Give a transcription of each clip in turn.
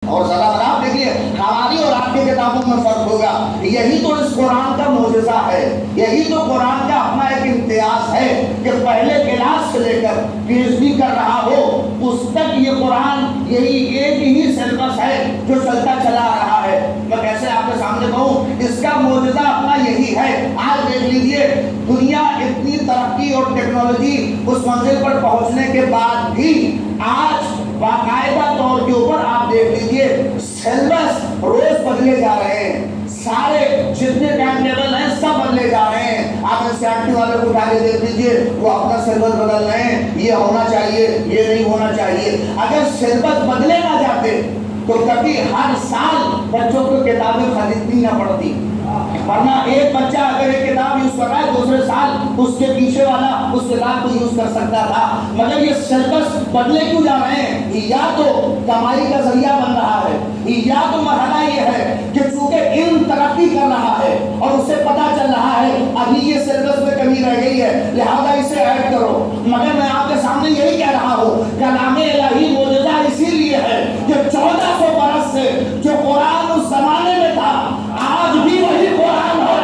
اور ذرا برابر دیکھیے ہماری اور آپ کی کتابوں میں فرق ہوگا. یہی تو اس قرآن کا معجزہ ہے, یہی تو قرآن کا اپنا ایک امتیاز ہے کہ پہلے کلاس سے لے کر پی ایچ ڈی کر رہا ہو اس تک یہ قرآن یہی ایک ہی سیلبس ہے جو چلتا چلا آ رہا ہے. میں کیسے آپ کے سامنے کہوں, اس کا معجزہ اپنا یہی ہے. آج دیکھ لیجئے دنیا اتنی ترقی اور ٹیکنالوجی اس منزل پر پہنچنے کے بعد بھی آج باقاعدہ طور کے اوپر آپ دیکھ لیجئے سیلبس روز بدلے جا رہے ہیں. سارے جتنے ٹائم ٹیبل ہیں سب بدلے جا رہے ہیں. آپ NCERT والے کو اٹھا کے دیکھ لیجئے, وہ اپنا سیلبس بدل رہے ہیں, یہ ہونا چاہیے, یہ نہیں ہونا چاہیے. اگر سیلبس بدلے نہ جاتے تو کبھی ہر سال بچوں کو کتابیں خریدنی نہ پڑتی, ورنہ ایک بچہ اگر ایک کتاب یوز کر رہا ہے دوسرے سال اس کے پیچھے والا اس کتاب کو یوز کر سکتا تھا. مگر یہ سیلبس بدلے کیوں جا رہے ہیں؟ یا تو کمائی کا ذریعہ بن رہا ہے, یا تو مرحلہ یہ ہے کہ چونکہ علم ترقی کر رہا ہے اور اسے پتا چل رہا ہے ابھی یہ سیلبس میں کمی رہ گئی ہے لہذا اسے ایڈ کرو. مگر میں آپ کے سامنے یہی کہہ رہا ہوں, کلام الہی معجزہ اسی لیے ہے کہ 1400 برس سے جو قرآن اس زمانے میں تھا آج بھی وہی قرآن ہے.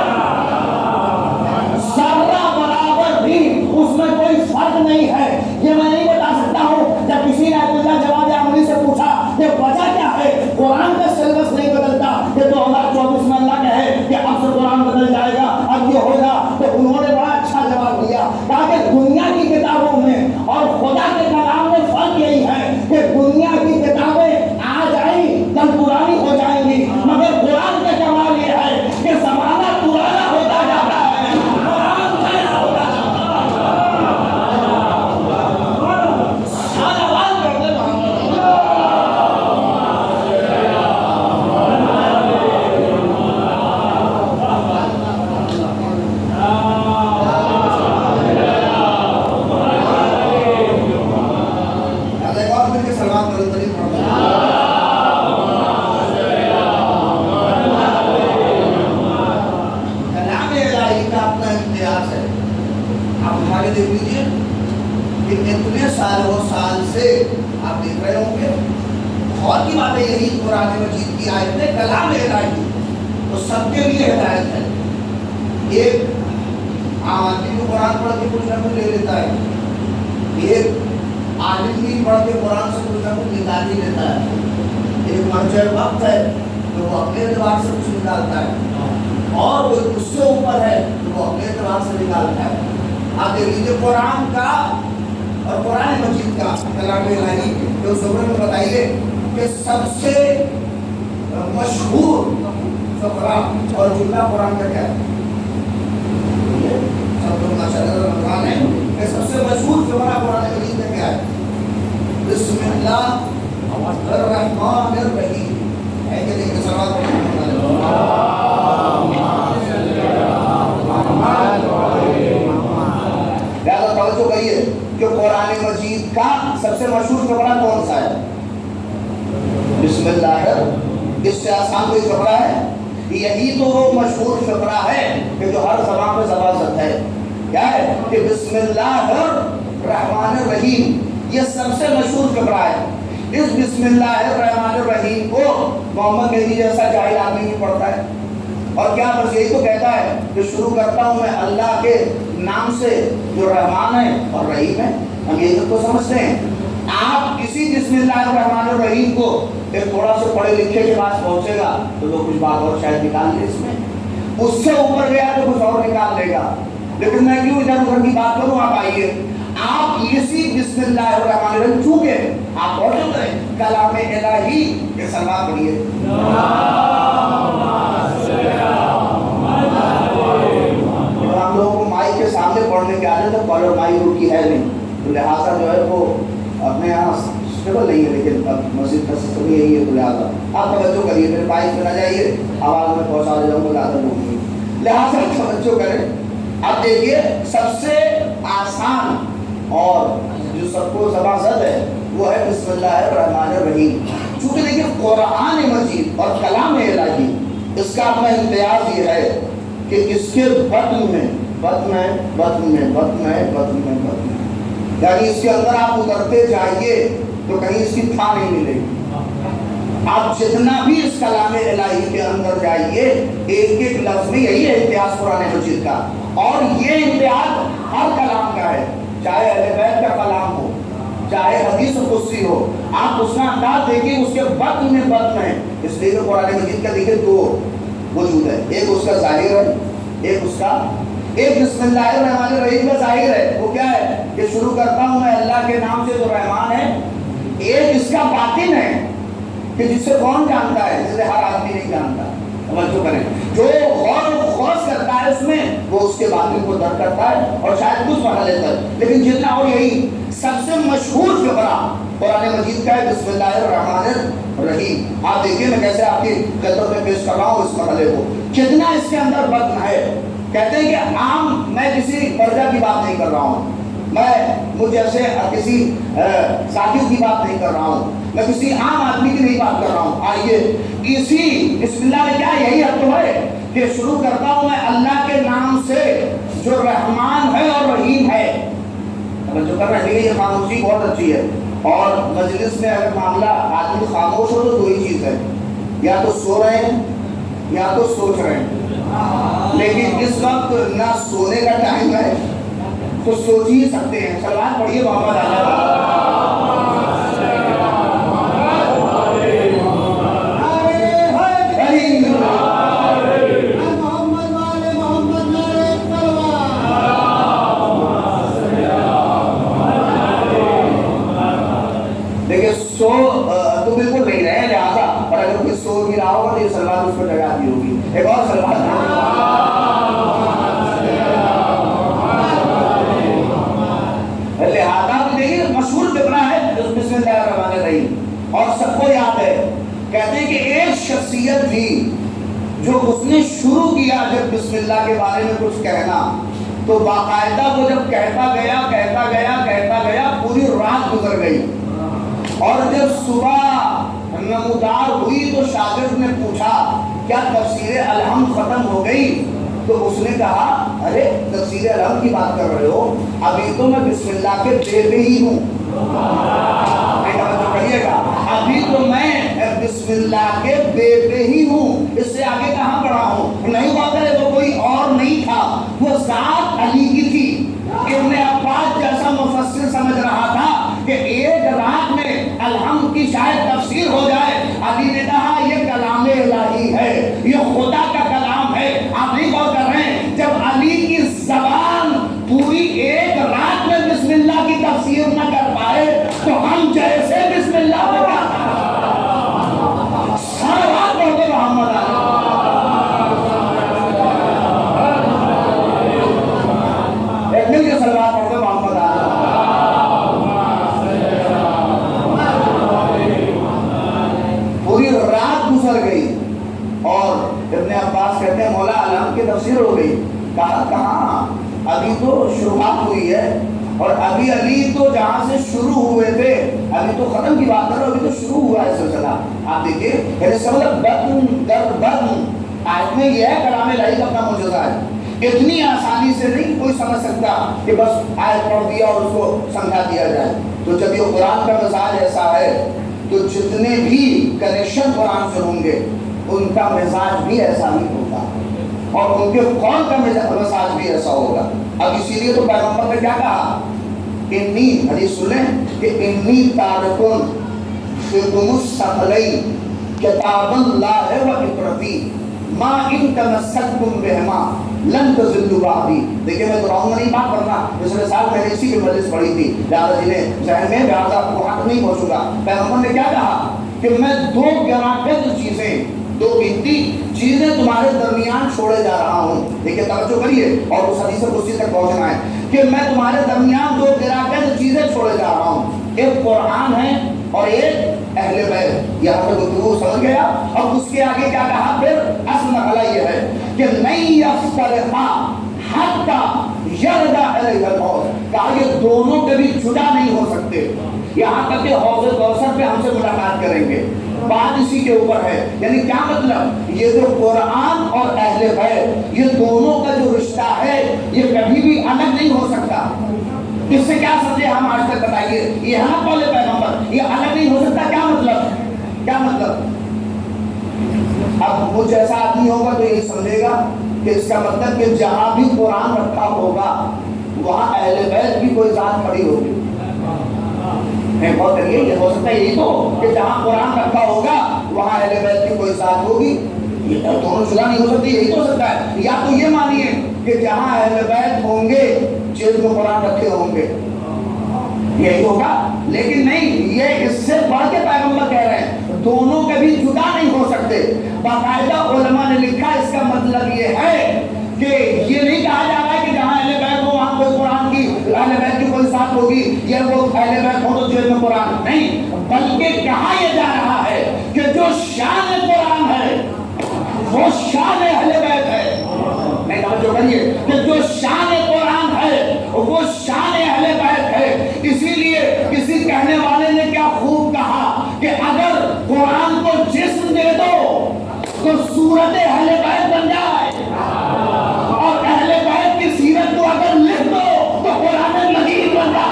ذرہ برابر بھی اس میں کوئی فرق نہیں ہے. یہ میں نہیں بتا سکتا ہوں. جب کسی نے عبداللہ جواد عمری سے پوچھا کہ وجہ کیا ہے قرآن کا سیلبس نہیں بدلتا, کہ 2024 میں اللہ کہے کہ اب سے قرآن بدل جائے گا, اب یہ ہوگا, تو انہوں نے بڑا اچھا جواب دیا. کہا کہ دنیا کی کتابوں میں اور خدا کے کلام میں فرق یہی ہے کہ دنیا کی کتابیں آج آئی کل پرانی ہو جائیں گی, مگر قرآن کا کمال یہ ہے کہ زمانہ پرانا ہوتا جاتا ہے, قرآن نیا ہوتا جاتا ہے. سالوان کرتے دیکھ لیجیے کہ اتنے سال سے آپ دیکھ رہے ہوں گے. اور کی بات ہے یہی قرآن مجید کی آیتیں کلام الہی تو سب کے لیے ہدایت ہے. ایک عام آدمی کو قرآن پڑھ کے کچھ نہ کچھ لے لیتا ہے, ایک عالم بھی پڑھ کے قرآن سے کچھ نہ کچھ نکال ہی لیتا ہے, ایک مرجع وقت ہے تو وہ اپنے اعتبار سے کچھ نکالتا ہے, اور وہ اس سے اوپر ہے تو وہ اپنے اعتبار سے نکالتا ہے. آپ دیکھ لیجیے قرآن کا اور قرآن مجید کا کلام الہی جو زبر میں بتائیے کہ سب سے مشہور فقرہ اور جملہ قرآن کا کیا ہے؟ سب لوگ ماشاءاللہ رمضان ہے کہ سب سے مشہور فقرہ قرآن مجید کا کیا ہے؟ بسم اللہ الرحمن الرحیم. ہے کہ نہیں؟ سوال توجہ کریے کہ قرآن مجید کا سب سے مشہور فقرہ کون سا ہے؟ بسم اللہ. اس سے آسان کوئی فقرہ ہے؟ یہی تو وہ مشہور فقرہ ہے کہ جو ہر زبان پہ زبان ہے. کیا ہے کہ بسم اللہ الرحمن الرحیم, یہ سب سے مشہور فقرہ ہے. اس بسم اللہ الرحمن الرحیم کو محمد مہدی جیسا جاہل آدمی نہیں پڑھتا ہے, اور کیا بس یہی تو کہتا ہے کہ شروع کرتا ہوں میں اللہ کے نام سے جو رحمان ہے اور رحیم ہے. ہم یہ تو سمجھتے ہیں. آپ کسی بسم اللہ الرحمن الرحیم کو ایک تھوڑا سے پڑھے لکھے کے پاس پہنچے گا تو وہ کچھ بات اور شاید نکال لے اس میں, اس سے اوپر گیا تو کچھ اور نکال لے گا. لیکن میں کیوں ادھر ادھر کی بات کروں, آپ آئیے آپ اسی بسم اللہ الرحمن الرحیم چونکہ آپ توجہ کریں کلام الہی کے سلوات پڑھیے. ہم لوگوں کو مائی کے سامنے پڑھنے کے عادت ہے, کالر مائی ان کی ہے نہیں, تو لہٰذا جو ہے وہ اپنے یہاں اسٹیبل نہیں ہے, لیکن اب مسجد کا سسٹم یہی ہے, تو لہٰذا آپ توجہ کریے, میرے بائک پہ نہ جائیے, آواز میں پہنچا دے جاؤں گا زیادہ لوگ نہیں, لہٰذا توجہ کریں. اب دیکھیے سب سے آسان اور جو سب کو زبان زد ہے وہ ہے بسم اللہ الرحمن الرحیم. چونکہ دیکھیے قرآن مجید اور کلام الہی اس کا اپنا امتیاز یہ ہے کہ اس کے بطن میں یعنی اس کے اندر آپ اترتے جائیے تو کہیں اس کی تھا نہیں ملے گی. آپ جتنا بھی اس کلام الہی کے اندر جائیے، ایک ایک لفظ میں یہی ہے امتیاز قرآن مجید کا، اور یہ امتیاز ہر کلام کا ہے، چاہے اہل بیت کا کلام ہو، چاہے حدیث قدسی ہو، آپ اس کا انداز دیکھیں، اس کے بطن میں بطن ہے، اس لیے کہ قرآن مجید کا دیکھیں دو وجود ہے، ایک اس کا ظاہر ہے، ایک بسم اللہ الرحمن الرحیم کا ظاہر ہے، وہ کیا ہے کہ شروع کرتا ہوں میں اللہ کے نام سے جو رحمان ہے، ایک اس کا باطن ہے کہ جس سے کون جانتا ہے، جسے ہر آدمی نہیں جانتا، توجہ کریں، جو غور و خوض کرتا ہے اس میں، وہ اس کے باطن کو درک کرتا ہے، اور شاید کچھ مرحلے تک، لیکن جتنا، اور یہی سب سے مشہور فقرہ قرآن مجید کا ہے بسم اللہ الرحمن الرحیم۔ آپ دیکھیں میں کیسے آپ کی خدمت میں پیش کر رہا ہوں اس مرحلے کو، کتنا اس کے اندر بطن ہے۔ کہتے ہیں کہ عام، میں کسی پرجا کی بات نہیں کر رہا ہوں، میں مجھ جیسے کسی ساتھیوں کی بات نہیں کر رہا ہوں، میں کسی عام آدمی کی نہیں بات کر رہا ہوں۔ آئیے اسی بسم اللہ میں کیا یہی حق تو ہے کہ شروع کرتا ہوں میں اللہ کے نام سے جو رحمان ہے اور رحیم ہے۔ جو کر رہے ہیں یہ خاموشی بہت اچھی ہے، اور مجلس میں اگر معاملہ آدمی خاموش ہو تو دو ہی چیز ہے، یا تو سو رہے ہیں یا تو سوچ رہے ہیں، لیکن اس وقت نہ سونے کا ٹائم ہے تو سوچ ہی سکتے ہیں۔ صلوات پڑھیے محمد سو تو بالکل نہیں رہے لہٰذا، اور اگر کوئی سو بھی رہا ہوگا تو یہ سلوات اس کو جگہ دی ہوگی، ایک اور سلوات۔ لہٰذا دیکھیے مشہور فقرہ ہے بسم اللہ الرحمن الرحیم، اور سب کو یاد ہے۔ کہتے ہیں کہ ایک شخصیت تھی جو اس نے شروع کیا جب بسم اللہ کے بارے میں کچھ کہنا، تو باقاعدہ وہ جب کہتا گیا پوری رات گزر گئی، اور جب صبح نمودار ہوئی تو شاگرد نے پوچھا کیا تفسیر الحمد ختم ہو گئی؟ تو اس نے کہا ارے تفسیر الحمد کی بات کر رہے ہو، ابھی تو میں بسم اللہ کے بے ہی ہوں۔ کہیے گا ابھی تو میں بسم اللہ کے بے ہی ہوں، اس سے آگے کہاں پڑھا ہوں؟ نہیں بات ہے، وہ کوئی اور نہیں تھا، وہ ذات علی کی تھی۔ ابن عباس جیسا مفسر سمجھ رہا تھا کہ ایک رات میں الحمد کی شاید تفسیر ہو جائے، علی نے کہا یہ کلام الہی ہے، یہ خدا کا کلام ہے۔ آپ نہیں غور کر رہے ہیں، جب علی کی زبان پوری ایک رات میں بسم اللہ کی تفسیر نہ کر پائے تو ہم جیسے بسم اللہ میں کیا سلوات پڑھتے محمد ایک مل کے سلوات پڑھتے محمد پوری رات گزر گئی، اور ابن عباس کہتے ہیں مولا علم کی تفسیر ہو گئی۔ کہا کہاں، ابھی تو شروعات ہوئی ہے، اور ابھی علی تو جہاں سے شروع ہوئے تھے ابھی تو ختم کی بات کرو، ابھی تو شروع ہوا ہے سلسلہ۔ آپ دیکھیے یعنی سمجھ بطن در بطن آیت میں یہ ہے کلام الہی کا اپنا معجزہ ہے، اتنی آسانی سے نہیں کوئی سمجھ سکتا کہ بس آیت پڑھ دیا اور اس کو سمجھا دیا جائے۔ تو جب یہ قرآن کا مزاج ایسا ہے تو جتنے بھی کنیکشن قرآن سے ہوں گے ان کا مزاج بھی ایسا ہی ہوگا، اور ان کے قول کا مزاج بھی ایسا ہوگا۔ اب اسی لیے تو پیغمبر نے کیا کہا، انی حدیث سنیں کہ انی تارکن فیکم الثقلین کتاب اللہ و اقرتی ما ان تمسکتم بہما لن تضلوا بعدی۔ دیکھیں میں دراؤں میں نہیں بات کرنا، پچھلے سال میں نے اسی کی مجلس پڑھی تھی، لہٰذا جنہیں ذہن میں لہٰذا آپ کو حق نہیں پہنچوں گا۔ پیغمبر نے کیا کہا کہ میں دو گراں چیزیں، دو قیمتی چیزیں تمہارے درمیان چھوڑے جا رہا ہوں۔ دیکھیں توجہ کریے، اور اس حدیث قدسی تک پہنچنا ہے کہ میں تمہارے درمیان دو گراں چیزیں چھوڑے جا رہا ہوں، ایک قرآن ہے اور ایک اہل بیت۔ یہاں تک گفتگو سمجھ گیا، اور اس کے آگے کیا کہا پھر؟ اصل مسئلہ یہ ہے کہ نہیں یفترقا حتی یرد علیہ الموت، کہا یہ دونوں کبھی جدا نہیں ہو سکتے، یہاں تک کہ حوض کوثر پہ ہم سے ملاقات کریں گے۔ بات اسی کے اوپر ہے، یعنی کیا مطلب، یہ جو قرآن اور اہل بیت یہ دونوں کا جو رشتہ ہے یہ کبھی بھی الگ نہیں ہو سکتا۔ اس سے کیا سمجھے ہم آج تک بتائیے، یہ ہے نا قول پیغمبر، یہ الگ نہیں ہو سکتا، کیا مطلب؟ اب مجھ جیسا آدمی ہوگا تو یہی سمجھے گا کہ اس کا مطلب کہ جہاں بھی قرآن رکھا ہوگا وہاں اہل بیت کی کوئی ذات کھڑی ہوگی. نہیں بہت کریے، یہ ہو سکتا ہے یہی تو کہ جہاں قرآن رکھا ہوگا وہاں اہل بیت کی کوئی ذات ہوگی. یہ دونوں جگہ نہیں ہو سکتی، یہی تو ہو سکتا ہے. یا تو یہ مانیے کہ جہاں اہل بیت ہوں گے جیب میں قرآن رکھے ہوں گے، یہی ہوگا. لیکن نہیں، یہ اس سے بڑھ کے پیغمبر کہہ رہے ہیں دونوں کبھی جدا نہیں ہو سکتے. باقاعدہ علماء نے لکھا اس کا مطلب یہ ہے کہ یہ نہیں کہا جا رہا ہے کہ جہاں اہل بیت ہو وہاں کوئی قرآن کی اہل بیت کی کوئی ذات ہوگی، یہ وہ اہل بیت ہو تو جیب میں قرآن نہیں، بلکہ کہا یہ جا رہا ہے کہ جو شان قرآن ہے وہ شان اہل بیت ہے. نہیں توجہ کریے کہ جو شان قرآن ہے وہ شان اہل بیت ہے. اسی لیے کسی کہنے والے نے کیا خوب کہا کہ اگر قرآن کو جسم دے دو تو صورت اہل بیت بن جائے، اور اہل بیت کی سیرت کو اگر لکھ دو تو قرآن مجید بن جائے.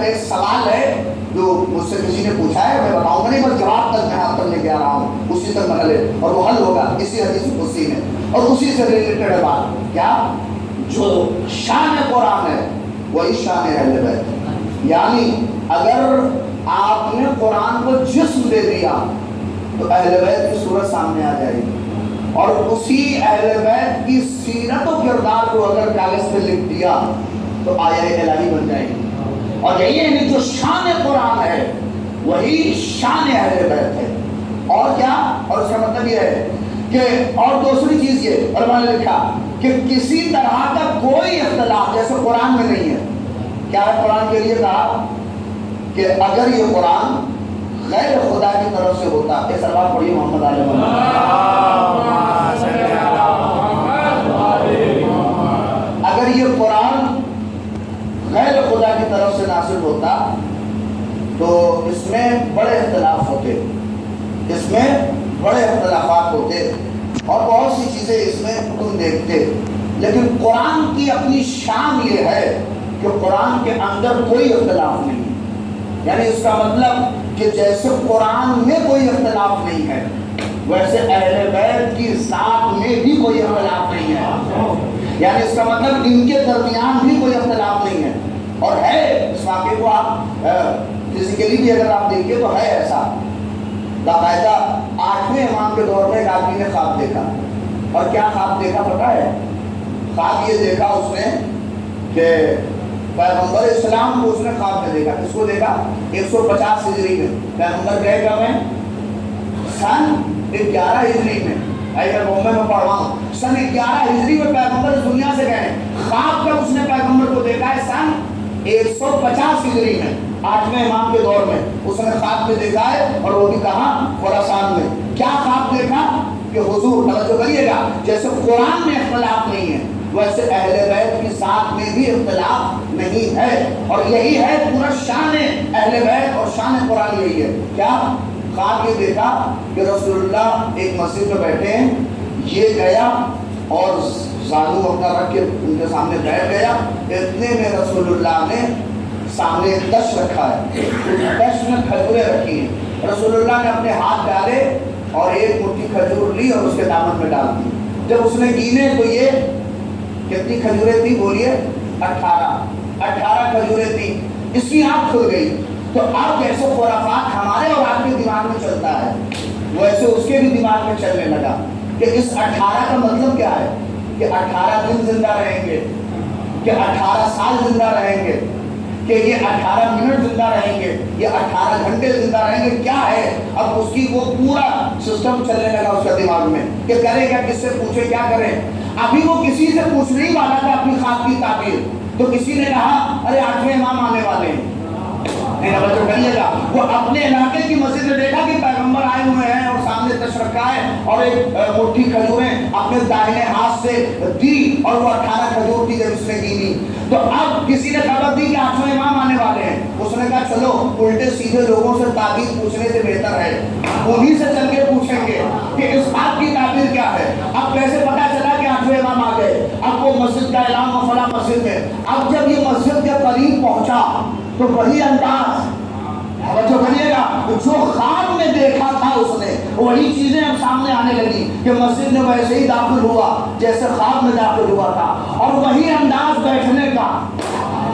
ایک سوال ہے جو مجھ سے کسی نے پوچھا ہے، میں بتاؤں گا نہیں، بس جواب تک میں آپ تک لے کے آ رہا ہوں، اسی تک مرحلے اور وہ حل ہوگا اسی حدیث قدسی میں اور اسی سے ریلیٹڈ ہے بات. کیا جو شان قرآن ہے وہی شان اہل بیت. یعنی اگر آپ نے قرآن کو جسم دے دیا تو اہل بیت کی صورت سامنے آ جائے گی، اور اسی اہل بیت کی سیرت و کردار کو اگر کاغذ پہ لکھ دیا تو آیہ الہی بن جائے گی. اور یہی جو شان قرآن ہے وہی شان اہل بیت ہے. اور کیا؟ اور اس کا مطلب یہ ہے کہ اور دوسری چیز یہ علماء نے لکھا کہ کسی طرح کا کوئی اختلاف جیسے قرآن میں نہیں ہے. کیا ہے قرآن کے لیے کہا کہ اگر یہ قرآن غیر خدا کی طرف سے ہوتا، یہ سلوات پڑھیے محمد علیہ اگر یہ قرآن غیر خدا کی طرف سے نازل ہوتا تو اس میں بڑے اختلاف ہوتے، اس میں بڑے اختلافات ہوتے اور بہت سی چیزیں اس میں تم دیکھتے. لیکن قرآن کی اپنی شان یہ ہے کہ قرآن کے اندر کوئی اختلاف نہیں. یعنی اس کا مطلب کہ جیسے قرآن میں کوئی اختلاف نہیں ہے ویسے اہل بیت کی ذات میں بھی کوئی اختلاف نہیں ہے. یعنی اس کا مطلب ان کے درمیان بھی کوئی اختلاف نہیں ہے. اور ہے اس واقعے کو آپ فزیکلی بھی اگر آپ دیکھیں تو ہے ایسا. باقاعدہ 8ویں امام کے دور میں ایک آدمی نے خواب دیکھا. اور کیا خواب دیکھا پتا ہے؟ خواب یہ دیکھا اس نے کہ پیغمبر اسلام کو اس نے خواب میں دیکھا. اس کو دیکھا 150 ہجری میں. پیغمبر گئے کب ہیں؟ سن 11 ہجری میں. اگر بمبئی میں پڑھ رہا ہوں سن 11 ہجری میں پیغمبر اس دنیا سے گئے. خواب کب اس نے پیغمبر کو دیکھا ہے؟ سن 150 ہجری میں 8ویں امام کے دور میں اس نے خواب میں دیکھا ہے. اور وہ بھی کہاں؟ خراسان میں. کیا خواب دیکھا کہ حضور، توجہ کریے گا، جیسے قرآن میں اختلاف نہیں ہے ویسے اہل بیت کی ذات میں بھی اختلاف نہیں ہے. اور یہی ہے پورا شان اہل بیت اور شان قرآن یہی ہے. کیا خواب یہ دیکھا کہ رسول اللہ ایک مسجد میں بیٹھے ہیں، یہ گیا اور زانو اپنا رکھ کے ان کے سامنے بیٹھ گیا. اتنے میں رسول اللہ نے سامنے ایک دش رکھا ہے، اس دش میں کھجوریں رکھی ہیں. رسول اللہ نے اپنے ہاتھ ڈالے اور ایک مٹھی کھجور لی اور اس کے دامن میں ڈال دی. جب اس نے گینے تو یہ کتنی کھجوریں تھی؟ بولیے 18 کھجوریں تھی. اس کی آنکھ کھل گئی. تو اب جیسے خرافات ہمارے اور آپ کے دماغ میں چلتا ہے ویسے اس کے بھی دماغ میں چلنے لگا کہ اس 18 کا مطلب کیا ہے؟ کہ 18 دن زندہ رہیں گے، کہ 18 سال زندہ رہیں گے، کہ یہ 18 منٹ زندہ رہیں گے، یہ 18 گھنٹے زندہ رہیں گے. کیا ہے؟ اب اس کی وہ پورا سسٹم چلنے لگا اس کا دماغ میں کہ کرے کیا، کس سے پوچھے، کیا کریں. ابھی وہ کسی سے پوچھنے والا تھا اپنی خواب کی تعبیر، تو کسی نے کہا ارے 8ویں امام آنے والے ہیں. توجہ کریے گا، وہ اپنے علاقے کی مسجد میں دیکھا کہ پیغمبر آئے ہوئے ہیں اور سامنے تشریف رکھا ہے اور ایک مٹھی کھجوریں اپنے دائیں ہاتھ سے دی اور وہ 18 کھجور کی جب اس نے گینی تو اب کسی نے خبر دی کہ 8واں امام آنے والے ہیں، اس نے کہا چلو الٹے سیدھے لوگوں سے تعبیر پوچھنے سے بہتر ہے انہی سے چل کے پوچھیں گے کہ اس بات کی تعبیر کیا ہے۔ اب کیسے پتا چلا کہ 8ویں امام آ گئے؟ اب وہ مسجد کا اعلان و فلاں مسجد میں، اب جب یہ مسجد کے قریب پہنچا تو وہی انداز، توجہ کریے گا، جو خواب میں دیکھا تھا اس نے وہی چیزیں اب سامنے آنے لگی کہ مسجد میں ویسے ہی داخل ہوا جیسے خواب میں داخل ہوا تھا، اور وہی انداز بیٹھنے کا،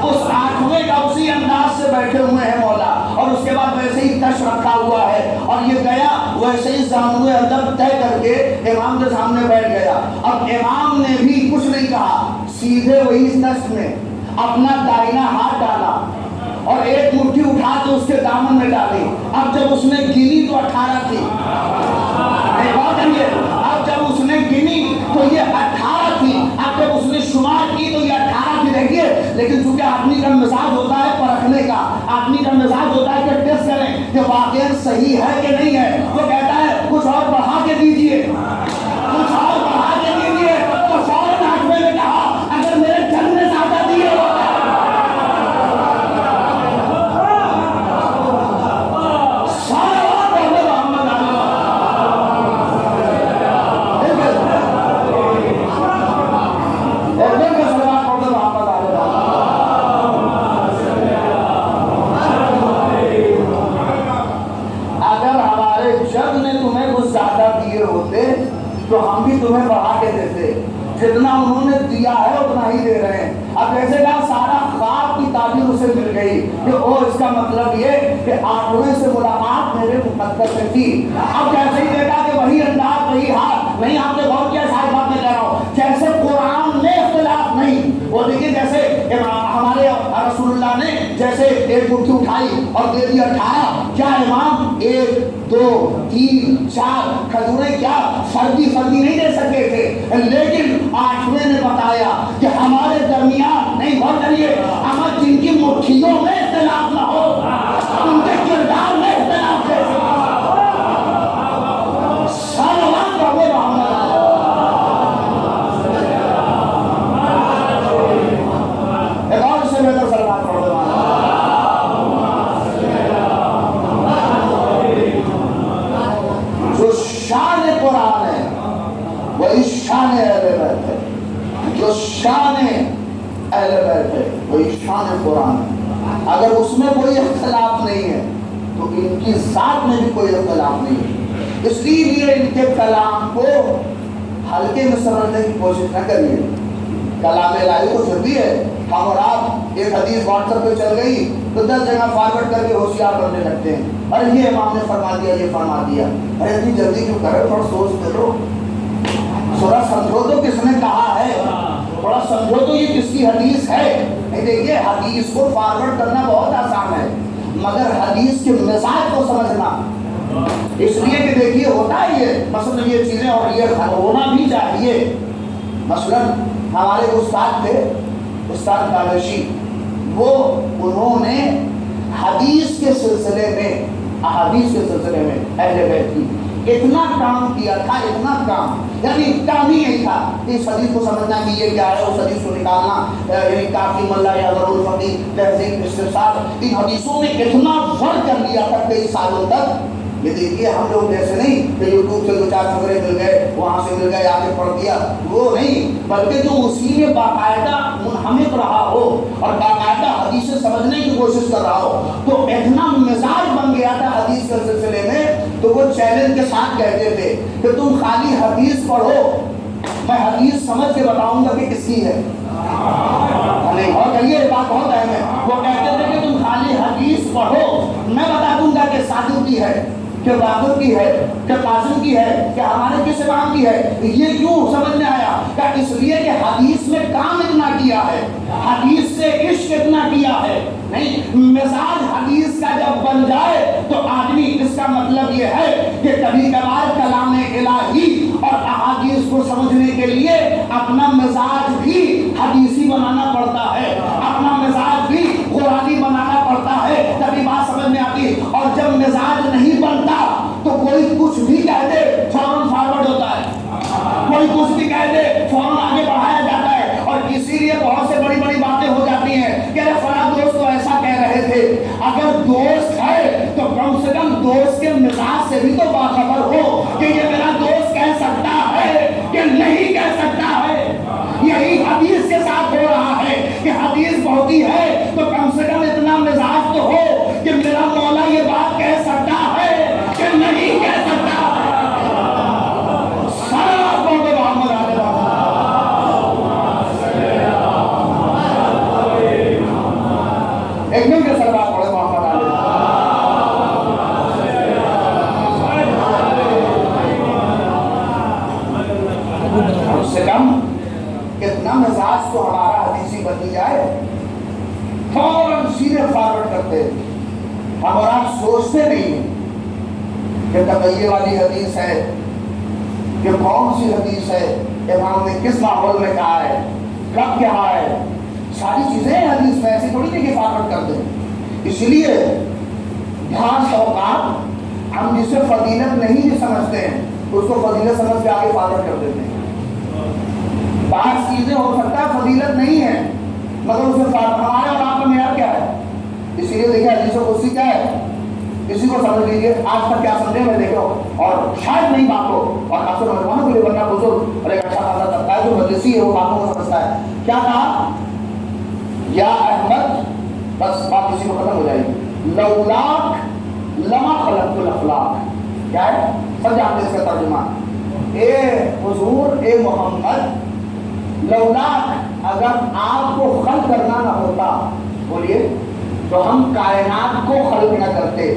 اس 8ویں کا اسی انداز سے بیٹھے ہوئے ہیں مولا، اور اس کے بعد ویسے ہی تش رکھا ہوا ہے اور یہ گیا ویسے ہی زانوئے ادب طے کر کے امام کے سامنے بیٹھ گیا۔ اب امام نے بھی کچھ نہیں کہا، سیدھے وہی تش میں اپنا دائنا ہاتھ ڈالا اور ایک مٹھی اٹھا کے اس کے دامن میں ڈالی۔ اب جب اس نے گنی تو 18 تھی، اب جب اس نے گنی تو یہ 18 تھی، اب جب اس نے شمار کی تو یہ 18 تھی۔ دیکھیے لیکن چونکہ آدمی کا مزاج ہوتا ہے پرکھنے کا، آدمی کا مزاج ہوتا ہے کہ ٹیسٹ کریں کہ واقعا صحیح ہے کہ نہیں ہے، وہ کہتا ہے کچھ اور بڑھا کے دیجئے، کچھ اور بڑھا کے دیجئے، تو فوراً 8ویں نے کہا اگر میرے جن میں زیادہ دیے ہوتا تو ہم بھی تمہیں بڑھا کے دیتے، جتنا انہوں نے دیا ہے اتنا ہی دے رہے ہیں۔ اب جیسے کہا سارا خواب کی تعبیر اسے مل گئی کہ او اس کا مطلب یہ کہ 8ویں سے ملاقات میرے مقدر سے تھی۔ اب جیسے ہی دیکھا کہ وہی انداز وہی ہاتھ، نہیں آپ نے غور کیا شاید بات میں کہہ رہا ہوں، جیسے قرآن میں اختلاف نہیں، وہ دیکھیے جیسے ہمارے رسول اللہ نے جیسے ایک مٹھی اٹھائی اور دے دی 18، کیا امام 1 2 3 4 کھجوریں کیا فردی نہیں دے سکتے تھے، لیکن 8ویں نے بتایا کہ ہمارے درمیان نہیں، غور کریے، اگر جن کی مٹھیوں میں اختلاف نہ ہو ان کے کردار میں اختلاف ہے۔ صلوات رب محمد ایک اور سے بہتر صلوات پڑھ دو۔ جو شان قرآن ہے وہی شان اہل بیت ہے، جو شان اہل بیت ہے وہی شان قرآن ہے۔ اگر اس میں کوئی اختلاف نہیں ہے تو ان کی ذات میں بھی کوئی اختلاف نہیں ہے، اس لیے ان کے کلام کو ہلکے میں سمجھنے کی کوشش نہ کریے۔ کلام الہی کو پھر بھی ہے، ہم اور آپ ایک حدیث واٹس ایپ پہ چل گئی تو 10 جگہ فارورڈ کر کے ہوشیار بننے لگتے ہیں، ارے یہ امام نے فرما دیا، یہ فرما دیا، ارے اتنی جلدی کیوں کرے، تھوڑا سوچ کرو، تھوڑا سمجھو تو کس نے کہا ہے، تھوڑا سمجھو تو یہ کس کی حدیث ہے۔ نہیں دیکھیے حدیث کو فارورڈ کرنا بہت آسان ہے مگر حدیث کے مزاج کو سمجھنا، اس لیے کہ دیکھیے ہوتا ہے یہ مثلا یہ چیزیں اور یہ ہونا بھی چاہیے۔ مثلا ہمارے استاد تھے استاد کالشی، وہ انہوں نے حدیث کے سلسلے میں احادیث کے سلسلے میں اہل بیت کی اتنا کام کیا تھا، اتنا کام، یعنی کام ہی یہی تھا اس حدیث کو سمجھنا کہ یہ کیا ہے، اس حدیث کو نکالنا، یعنی کافی ملا یا ضرور فقی تہذیب استفسار، ان حدیثوں میں اتنا ورک کر لیا تھا کئی سالوں تک۔ یہ دیکھیے ہم لوگ جیسے نہیں کہ یوٹیوب سے 2-4 خبریں مل گئے، وہاں سے مل گئے، آگے پڑھ دیا، وہ نہیں، بلکہ جو اسی میں باقاعدہ منہمک رہا ہو اور باقاعدہ حدیثیں سمجھنے کی کوشش کر رہا ہو، تو اتنا مزاج بن گیا تھا حدیث کے سلسلے میں، تو وہ چیلنج کے ساتھ کہتے تھے کہ تم خالی حدیث پڑھو، میں حدیث سمجھ کے بتاؤں گا کہ کس کی ہے۔ نہیں اور کہیے یہ بات بہت اہم ہے، وہ کہتے تھے کہ تم خالی حدیث پڑھو، میں بتا دوں گا کہ صادق کی ہے، کہ واقف کی ہے، کہ قاسم کی ہے، کہ ہمارے کس امام کی ہے۔ یہ کیوں سمجھ میں آیا؟ کہ اس لیے کہ حدیث میں کام اتنا کیا ہے، حدیث سے عشق اتنا کیا ہے۔ نہیں مزاج حدیث کا جب بن جائے تو آدمی، اس کا مطلب یہ ہے کہ کبھی کبھار کلام الہی اور احادیث کو سمجھنے کے لیے اپنا مزاج بھی حدیثی بنانا پڑتا ہے، اپنا مزاج بھی قرآنی بنانا پڑتا ہے۔ کبھی بات کوئی کچھ بھی کہہ دے فوراً فارورڈ ہوتا ہے، کوئی کچھ بھی کہہ دے فوراً آگے بڑھایا جاتا ہے، اور اسی لیے بہت سے بڑی بڑی باتیں ہو جاتی ہیں کہ فلاں دوست تو ایسا کہہ رہے تھے۔ اگر دوست ہے تو کم سے کم دوست کے مزاج سے بھی تو باخبر ہو کہ یہ میرا دوست کہہ سکتا ہے کہ نہیں کہہ سکتا ہے۔ یہی حدیث کے ساتھ ہو رہا ہے کہ حدیث بہتی ہے تو کم سے کم اتنا مزاج تو ہو کہ میرا مولا یہ بات کہہ سکتا ہے کہ نہیں کہہ سکتا۔ ایک مل کے سلوات پڑھے محمد علیہ۔ کم سے کم اتنا مزاج تو ہمارا حدیثی بنی جائے، فوراً سیدھے فارورڈ کرتے۔ ہم اور آپ سوچتے نہیں ہیں کہ تقیہ والی حدیث ہے کہ کون سی حدیث ہے، امام نے کس ماحول میں کہا ہے، کب کہا ہے، ساری چیزیں حدیث میں ایسی تھوڑی نہیں کہ فارورڈ کر دیں۔ اس لیے بعض اوقات ہم جسے فضیلت نہیں بھی سمجھتے ہیں اس کو فضیلت سمجھ کے آگے فارورڈ کر دیتے ہیں۔ بعض چیزیں ہو سکتا ہے فضیلت نہیں ہے مگر اسے ہمارے اور آپ کا معیار کیا ہے۔ اسی لیے دیکھیں حدیث قدسی کیا ہے، اسی کو سمجھ لیجیے۔ آج تک کیا سمجھے میں دیکھو، اور شاید نہیں بات ہو، اور خاص طور نوجوانوں کے لیے بننا بزرگ اور ایک اچھا خاصا طبقہ ہے جو مجلسی ہے وہ باتوں کو سمجھتا ہے۔ کیا کہا؟ یا احمد، بس بات اسی کو ختم ہو جائے گی، لولاک لما خلقت الاخلاق۔ کیا ہے؟ سب جانتے ہیں اس کا ترجمہ، اے حضور، اے محمد، لولاک اگر آپ کو خلق کرنا نہ ہوتا، بولیے، تو ہم کائنات کو خلق نہ کرتے۔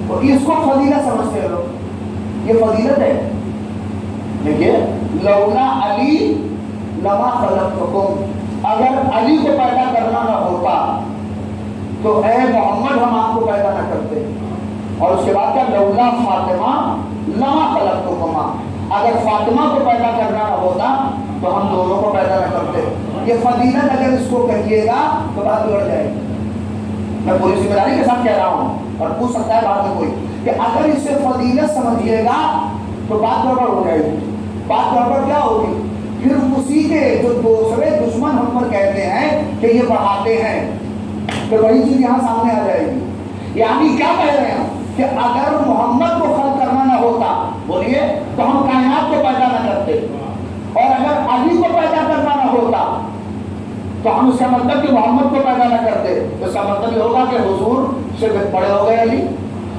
اور اس کو فضیلت سمجھتے ہیں لوگ، یہ فضیلت ہے۔ دیکھیے، لولا علی لما خلقتکم، اگر علی کو پیدا کرنا نہ ہوتا تو اے محمد ہم آپ کو پیدا نہ کرتے۔ اور اس کے بعد کیا، لولا فاطمہ لما خلقتکما، اگر فاطمہ کو پیدا کرنا نہ ہوتا تو ہم دونوں کو پیدا نہ کرتے۔ یہ فضیلت اگر اس کو کہیے گا تو بات بڑھ جائے گی۔ میں پوری ذمہ داری کے ساتھ کہہ رہا ہوں، اور پوچھ سکتا ہے بعد میں کوئی کہ اگر اس سے فضیلت سمجھیے گا تو بات گڑبڑ ہو جائے گی۔ بات گڑبڑ کیا ہوگی؟ پھر اسی کے جو دوسرے دشمن ہم پر کہتے ہیں کہ یہ بڑھاتے ہیں، تو وہی چیز یہاں سامنے آ جائے گی۔ یعنی کیا کہہ رہے ہیں کہ اگر محمد کو خلق کرنا نہ ہوتا، بولیے، تو ہم کائنات کو پیدا نہ کرتے، اور اگر علی کو پیدا کرنا نہ ہوتا تو ہم اس کا مطلب کہ محمد کو پیدا نہ کرتے۔ اس کا مطلب یہ ہوگا کہ حضور سے بڑے ہو گئے علی،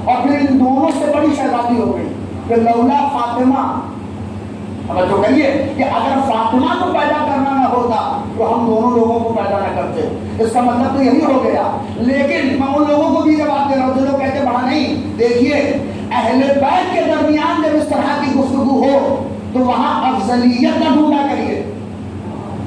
اور پھر ان دونوں سے بڑی شہزادی ہو گئی کہ لولا فاطمہ۔ اب جو کہیے کہ اگر فاطمہ کو پیدا کرنا نہ ہوتا تو ہم دونوں لوگوں کو پیدا نہ کرتے، اس کا مطلب تو یہی ہو گیا۔ لیکن میں ان لوگوں کو بھی جواب دے رہا ہوں جو لوگ کہتے بڑا نہیں۔ دیکھیے، اہل بیت کے درمیان جب اس طرح کی گفتگو ہو تو وہاں افضلیت نہ ڈھونڈا کریے،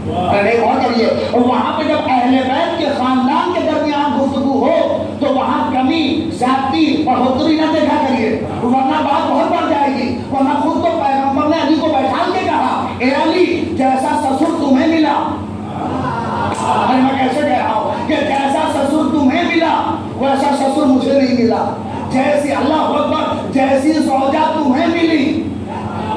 اور کریے، اور وہاں پہ جب اہل بیت کے خاندان کے درمیان گفتگو ہو تو وہاں کمی، زیادتی، بڑھوتری نہ دیکھا کریے، ورنہ بات بہت بڑھ جائے گی۔ ورنہ خود تو پیغمبر نے علی کو بیٹھا کے کہا، اے علی، جیسا سسر تمہیں ملا، ارے میں کیسے کہہ رہا ہوں کہ جیسا سسر تمہیں ملا ویسا سسر مجھے نہیں ملا، جیسی، اللہ اکبر، جیسی زوجہ تمہیں ملی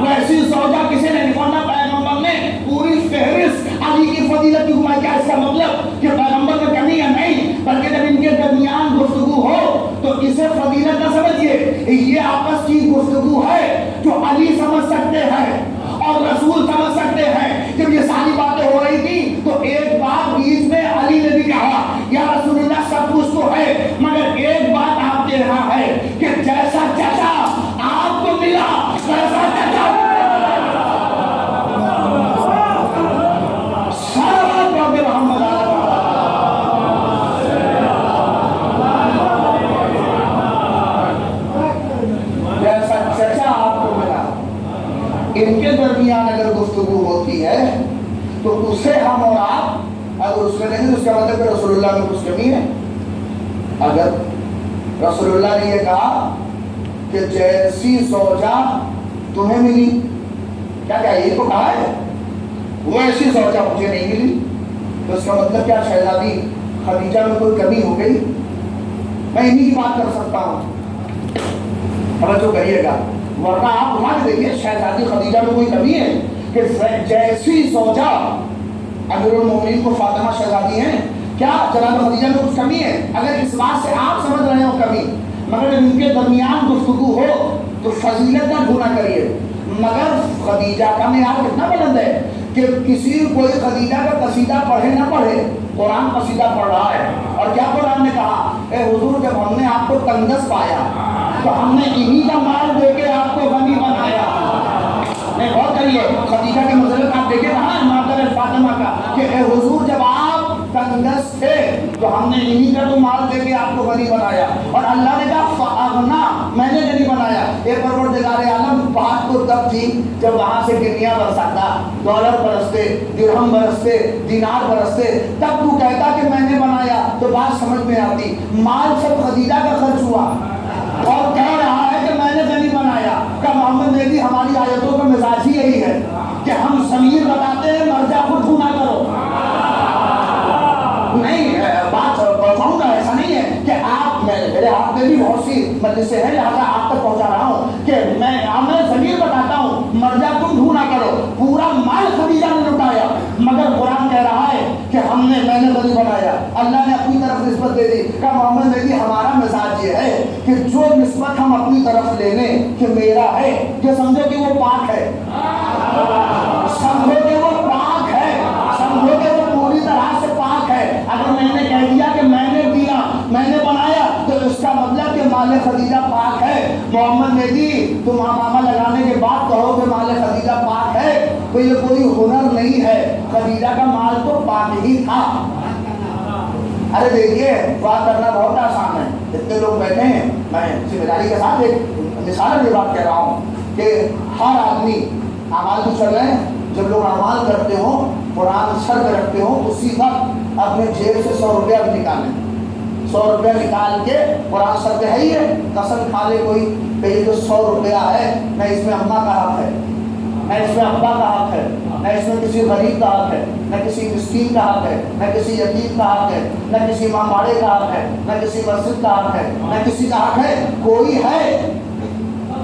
ویسی زوجہ کسی نے نہیں۔ ورنہ پیغمبر نے پوری فہرست علی کی فضیلت کی گمائی۔ کیا اس کا مطلب کہ پیغمبر میں کمی ہے؟ نہیں، بلکہ جب ان کے درمیان گفتگو ہو تو اسے فضیلت نہ سمجھیے، یہ آپس کی گفتگو ہے جو علی سمجھ سکتے ہیں اور رسول سمجھ سکتے ہیں۔ جب یہ ساری باتیں ہو رہی تھی تو ایک بات بیچ میں علی نے بھی کہا، یا رسول اللہ، سب کچھ تو ہے مگر ایک بات آپ کہہ رہا ہے کہ جیسا چچا آپ کو ملا ویسا چچا ان کے درمیان اگر گفتگو ہوتی ہے تو اسے ہم اور آپ اگر اس میں نہیں تو اس کا مطلب کہ رسول اللہ میں کچھ کمی ہے۔ اگر رسول اللہ نے یہ کہا کہ جیسی زوجہ تمہیں ملی، کیا یہ تو کہا ہے، وہ ایسی زوجہ مجھے نہیں ملی، تو اس کا مطلب کیا شہزادی خدیجہ میں کوئی کمی ہو گئی؟ میں انہی کی بات کر سکتا ہوں۔ توجہ کریے گا، ورنہ آپ وہاں دیکھیے شہزادی خدیجہ میں کوئی کمی ہے کہ جیسی زوجہ امیر المومنین کو فاطمہ شہزادی ہیں، کیا جناب خدیجہ میں کچھ کمی ہے؟ اگر اس بات سے آپ سمجھ رہے ہو کمی، مگر ان کے درمیان گفتگو ہو تو فضیلت کا ڈھونڈا کریے۔ مگر خدیجہ کا معیار کتنا بلند ہے کہ کسی کوئی خدیجہ کا قصیدہ پڑھے نہ پڑھے، قرآن قصیدہ پڑھ رہا ہے، اور کیا قرآن نے کہا، اے حضور جب ہم نے آپ کو تنگس پایا تو ہم نے انہی کا مال دے کے آپ کو غنی بنایا۔ نہیں غور کریے، خدیجہ کے متعلق آپ دیکھیں کہاں مادر فاطمہ کا کہ اے حضور جب آپ تنگس تھے تو ہم نے انہی کا تو مال دے کے آپ کو غنی بنایا، اور اللہ نے کہا فاغنا، میں نے غنی بنایا۔ اے پروردگار عالم، بات تو تب تھی جب وہاں سے گرنیاں برساتا، ڈالر برستے، درہم برستے، دینار برستے، تب تو کہتا کہ میں نے بنایا، تو بات سمجھ میں آتی۔ مال سب خدیجہ کا خرچ ہوا اور کہہ رہا ہے کہ میں نے غنی بنایا۔ کہ محمد مہدی ہماری آیتوں کا مزاج ہی یہی ہے کہ ہم ضمیر بتاتے ہیں، مرجع خود نہ کرو۔ نہیں بات بتاؤں گا، ایسا نہیں ہے کہ آپ، میرے ہاتھ میں بھی بہت سی مجلسیں ہیں لہٰذا آپ تک پہنچا رہا ہوں کہ میں ضمیر بتاتا ہوں، مرجع تم ڈھونڈا کرو۔ پورا مال خدیجہ نے لٹایا، مگر قرآن کہہ رہا ہے کہ میں نے غنی بنایا۔ اللہ نے اپنی طرف نسبت دے دی کہ محمد نبی ہمارا مزاج یہ ہے کہ جو نسبت ہم اپنی طرف لے لیں کہ میرا ہے، کہ سمجھو کہ وہ پاک ہے، سمجھو کہ وہ پاک ہے، سمجھو کہ وہ پوری طرح سے پاک ہے۔ اگر میں نے کہہ دیا کہ میں نے دیا، میں نے بنایا، تو اس کا مطلب کہ مال خدیجہ پاک ہے۔ محمد نبی تم امامہ لگانے کے بعد کہو کہ مال خدیجہ پاک ہے، تو یہ کوئی ہنر نہیں ہے، خدیجہ کا مال تو پاک ہی تھا۔ ارے دیکھیے بات کرنا بہت آسان ہے، اتنے لوگ بیٹھے ہیں، میں ذمہ داری کے ساتھ ایک مثال کی بات کہہ رہا ہوں کہ ہر آدمی اعمال تو چل رہے ہیں، جب لوگ اعمال کرتے ہوں، قرآن سر پہ رکھتے ہوں، اسی وقت اپنے جیب سے 100 روپیہ بھی نکالیں، 100 روپیہ نکال کے قرآن سر پہ ہے ہی ہے، قسم کھا لے کوئی کہ یہ جو 100 روپیہ ہے، نہ اس میں اماں کا حق ہے، نہ اس میں ابا کا حق ہے، نہ اس میں کسی غریب کا حق ہے، نہ کسی مسکین کا حق ہے، نہ کسی یتیم کا حق ہے، نہ کسی ماماڑے کا حق ہے، نہ کسی مسجد کا حق ہے، نہ کسی کا حق ہے۔ کوئی ہے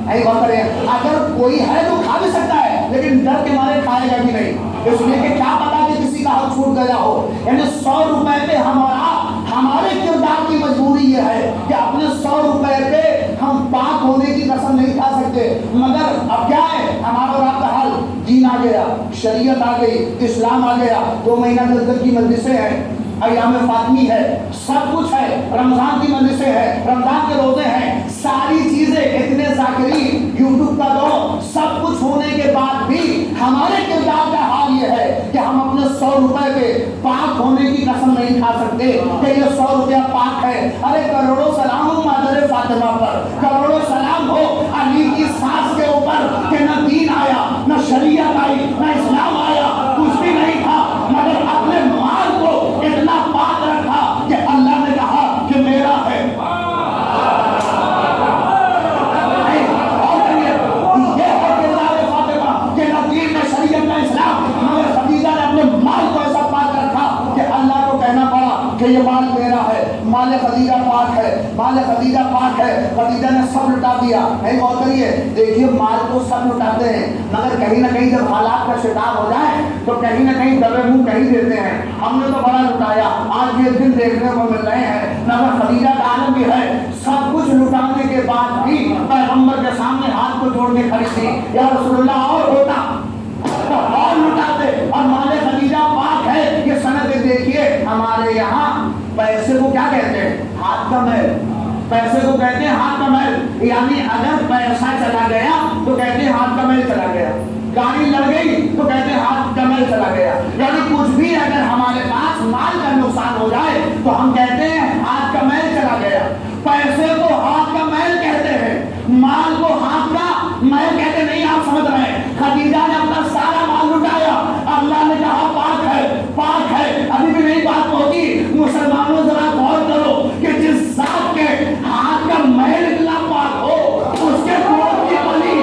اگر کوئی ہے تو کھا بھی سکتا ہے، لیکن ڈر کے مارے کھائے گا بھی نہیں، اس لیے کہ کیا پتا کہ کسی کا حق چھوٹ گیا ہو۔ یعنی 100 روپے پہ ہمارے کردار کی مجبوری یہ ہے کہ اپنے 100 روپے پہ ہم پاک ہونے کی قسم نہیں کھا سکتے، مگر اب کیا ہے ہمارا اور آپ کا حل، دین آ گیا، شریعت آ گئی، اسلام آ گیا، 2 مہینہ دل کی مجلسیں ہیں، ایام فاطمی ہے، سب کچھ ہے، رمضان کی مجلسیں ہیں، رمضان کے روزے ہیں، ساری چیزیں، اتنے ذاکرین، یوٹیوب کا دور، سب کچھ ہونے کے بعد بھی ہمارے کردار کا حال یہ ہے کہ ہم اپنے 100 روپے پہ پاک ہونے کی قسم نہیں کھا سکتے کہ یہ 100 روپیہ پاک ہے۔ ارے کروڑوں سلام ہو مادر فاطمہ پر، کروڑوں سلام ہو علی کی سانس کے اوپر کہ نہ دین آیا، نہ شریعت آئی، نہ اسلام آیا، کچھ بھی نہیں تھا، مگر اپنے مال کو اتنا پاک رکھا کہ اللہ نے کہا کہ میرا ہے۔ یہ ہے کردار فاطمہ کہ نہ دین، نہ شریعت، نہ اسلام، مگر خدیجہ نے اپنے مال کو ایسا پاک رکھا کہ اللہ کو کہنا پڑا کہ یہ مال میرا ہے، مال خدیجہ پاک ہے، مال خدیجہ پاک ہے۔ خدیجہ نے سب لٹا دیا۔ نہیں غور کریے، دیکھیے مال کو سب لٹاتے ہیں، مگر کہیں نہ کہیں جب حالات کا شکار ہو جائے تو کہیں نہ کہیں دبے منہ کہیں دیتے ہیں، ہم نے تو بڑا لٹایا، آج یہ دن دیکھنے کو مل رہے ہیں۔ مگر خدیجہ کا عالم بھی ہے، سب کچھ لٹانے کے بعد بھی پیغمبر کے سامنے ہاتھ کو جوڑ کے کھڑی تھی، یا رسول اللہ اور ہوتا تو اور لٹاتے، اور مال خدیجہ پاک ہے۔ یہ سند دیکھیے، ہمارے یہاں پیسے کو کیا کہتے ہیں؟ ہاتھ کا میل۔ پیسے کو کہتے ہیں ہاتھ کا میل، یعنی اگر پیسہ چلا گیا تو کہتے ہیں ہاتھ کا میل چلا گیا، گاڑی لڑ گئی تو کہتے ہیں ہاتھ کا میل چلا گیا، یعنی کچھ بھی اگر ہمارے پاس مال کا نقصان ہو جائے تو ہم کہتے ہیں ہاتھ کا میل چلا گیا۔ پیسے کو ہاتھ کا میل کہتے ہیں، مال کو ہاتھ کا میل کہتے نہیں۔ آپ سمجھ رہے ہیں؟ خدیجہ نے اپنا سارا مال لٹایا، اللہ نے کہا پاک ہے، پاک ہے۔ ابھی بھی نہیں بات پہنچی، مسلمانوں ذرا غور کرو کہ جس ذات کے ہاتھ کا میل اتنا پاک ہو، اس کے گود کی بلی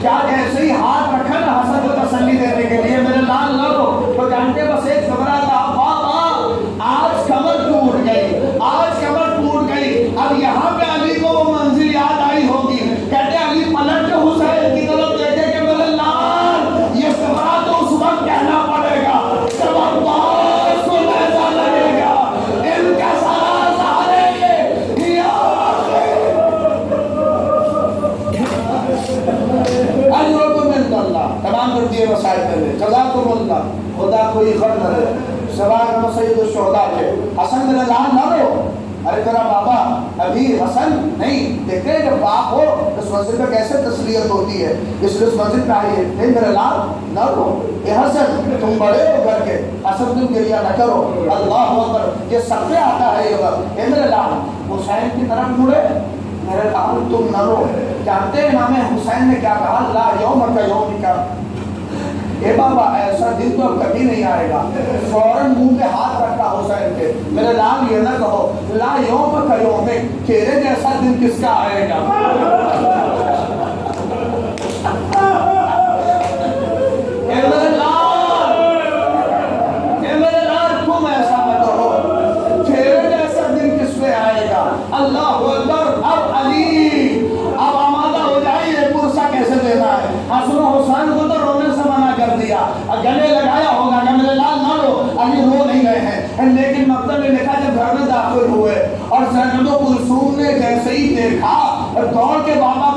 کیا جیسے ہی ہاتھ رکھا نا حسن کو تسلی دینے کے لیے میرے لال نہ رو تو جانتے بس ایک خبرہ تھا بابا آج کمر ٹوٹ گئی, آج کمر ٹوٹ گئی. اب یہاں پہ علی کو وہ منزل یاد آئی ہوگی. کہتے علی پلٹ کے حسین کی طرف دیکھے کہ میرے لال یہ خبرہ تو اس وقت کہنا پڑے گا جب عباس کو نیزہ لگے گا ان کا سارا سہارے تمام کر دیے وسائل پہلے جزاکم اللہ, خدا کوئی غم نہ رہے. سوائے کا سید الشہداء کے حسن میرا لال نہ رو. ارے تیرا بابا ابھی حسن نہیں دیکھتے جب باپ ہو اس منزل پہ کیسے تسلیت ہوتی ہے, اس لیے اس منزل پہ آئیے نہیں میرا لال نہ رو. اے حسن تم بڑے ہو کر کے حسن تم گریہ نہ کرو. اللہ اکبر یہ سب پہ آتا ہے یہ وقت. اے میرے لال حسین کی طرف مڑے میرے لال تم نہ رو. جانتے ہیں امام حسین نے کیا کہا لا یوم کا یوم کا. اے بابا ایسا دن تو اب کبھی نہیں آئے گا. فوراً منہ پہ ہاتھ رکھا حسین کے میرے لال یہ نہ کہو لا یوم کا یوم تیرے جیسا دن کس کا آئے گا. اے میرے لال تم ایسا نہ کہو تیرے جیسا دن کس پہ آئے گا. اللہ اکبر. اب علی اب آمادہ ہو جائیے پرسہ کیسے دینا ہے. حسن و حسین کو تو رونے سے منع کر دیا, گلے لگایا ہوگا کہ میرے لال نہ رو. علی رو نہیں گئے ہیں لیکن مقتل نے دیکھا جب گھر میں داخل ہوئے اور زینب و کلثوم نے جیسے ہی دیکھا دوڑ کے بابا